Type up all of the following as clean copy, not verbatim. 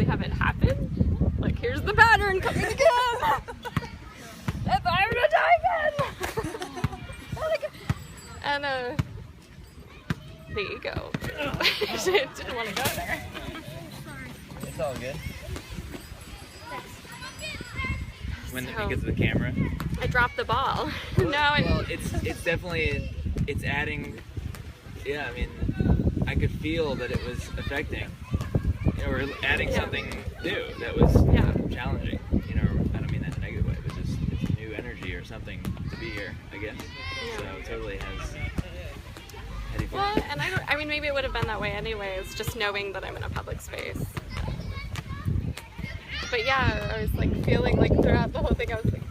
have it happen. Like, here's the pattern coming again. And I'm gonna die again. And the ego. Didn't want to go there. It's all good. When it gets to the camera. I dropped the ball. Well, it's definitely, it's adding, yeah, I mean, I could feel that it was affecting, or adding something new that was challenging, you know, I don't mean that in a negative way, but just it's new energy or something to be here, I guess. So it totally has heady fun. Well, and I mean, maybe it would have been that way anyways, just knowing that I'm in a public space. But yeah, I was like feeling like throughout the whole thing, I was like,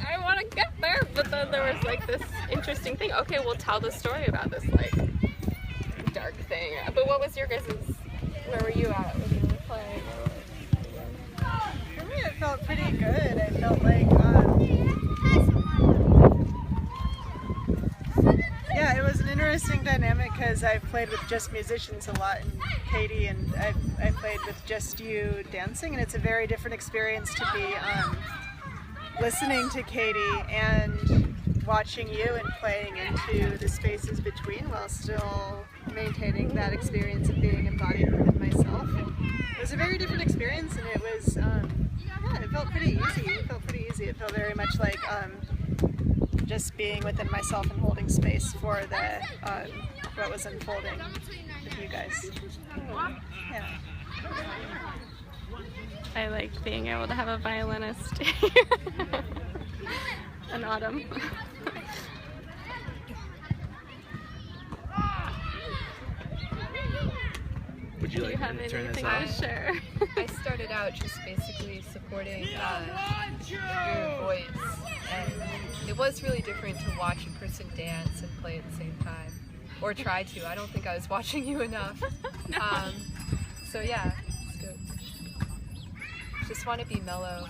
I want to get there. But then there was like this interesting thing. Okay, we'll tell the story about this like dark thing. But what was your guys's, where were you at when you were playing? For me, it felt pretty good. I felt like, yeah, it was an interesting dynamic because I've played with just musicians a lot, and Katie, and I played with just you dancing, and it's a very different experience to be listening to Katie and watching you and playing into the spaces between while still maintaining that experience of being embodied within myself. It was a very different experience, and it was, yeah, it felt pretty easy. It felt very much like just being within myself and holding space for the what was unfolding with you guys. Yeah. I like being able to have a violinist in autumn. Would you like have to turn this anything off? to share? I started out just basically supporting your voice, and it was really different to watch a person dance and play at the same time, or try to. I don't think I was watching you enough. So yeah, it's good. Just want to be mellow.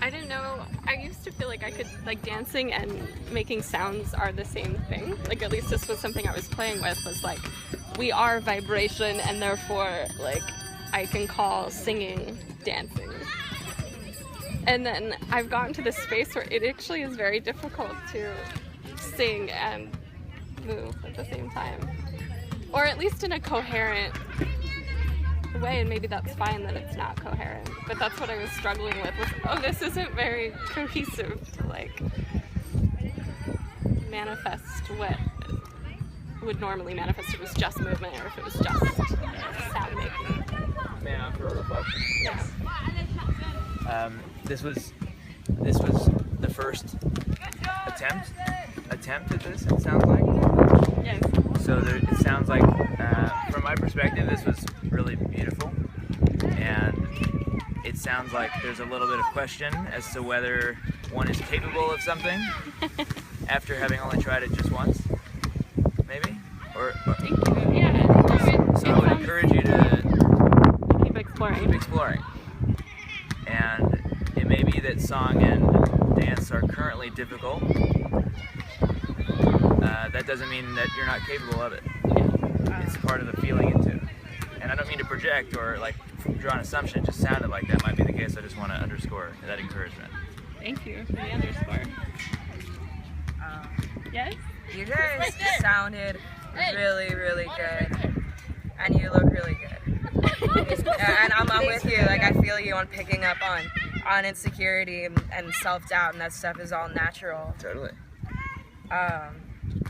I didn't know, I used to feel like I could, like dancing and making sounds are the same thing. Like at least this was something I was playing with, was like, we are vibration, and therefore like I can call singing dancing. And then I've gotten to this space where it actually is very difficult to sing and move at the same time. Or at least in a coherent way, and maybe that's fine that it's not coherent. But that's what I was struggling with, was, oh, this isn't very cohesive to like manifest what would normally manifest if it was just movement or if it was just sound making. Yeah, for reflection. Yeah. This was the first attempt at this, it sounds like. Yes. So it sounds like, from my perspective, this was really beautiful, and it sounds like there's a little bit of question as to whether one is capable of something after having only tried it just once, maybe? Or Thank you. Yeah. so I would encourage you to keep exploring. keep exploring. And it may be that song and dance are currently difficult. That doesn't mean that you're not capable of it. It's part of the feeling into it. And I don't mean to project or like draw an assumption, it just sounded like that might be the case. I just want to underscore that encouragement. Thank you for the underscore. Yes? You guys sounded really, really good, and you look really good. And I'm with you. Like I feel you on picking up on insecurity and self-doubt, and that stuff is all natural. Totally.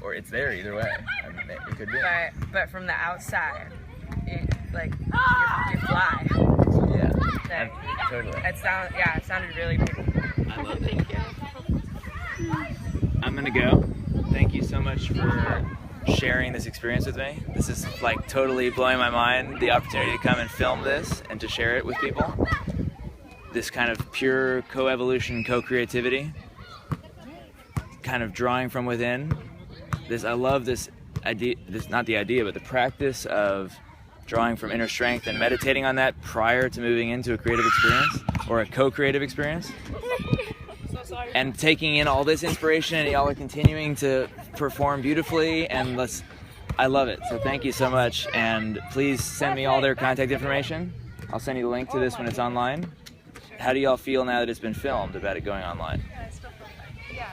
Or it's there either way. I mean, it could be. But from the outside, you fly. Yeah. Like, Totally. it sounded really beautiful. I love it. Thank you. I'm gonna go. Thank you so much for sharing this experience with me. This is like totally blowing my mind, the opportunity to come and film this and to share it with people. This kind of pure co-evolution, co-creativity, kind of drawing from within. I love this idea, not the idea, but the practice of drawing from inner strength and meditating on that prior to moving into a creative experience or a co-creative experience. And taking in all this inspiration, and y'all are continuing to perform beautifully, and I love it. So thank you so much, and please send me all their contact information, I'll send you the link to this when it's online. How do y'all feel now that it's been filmed about it going online? Yeah,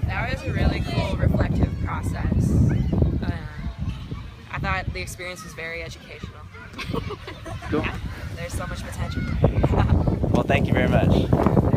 that was a really cool reflective process. I thought the experience was very educational. Cool. There's so much potential. Well, thank you very much.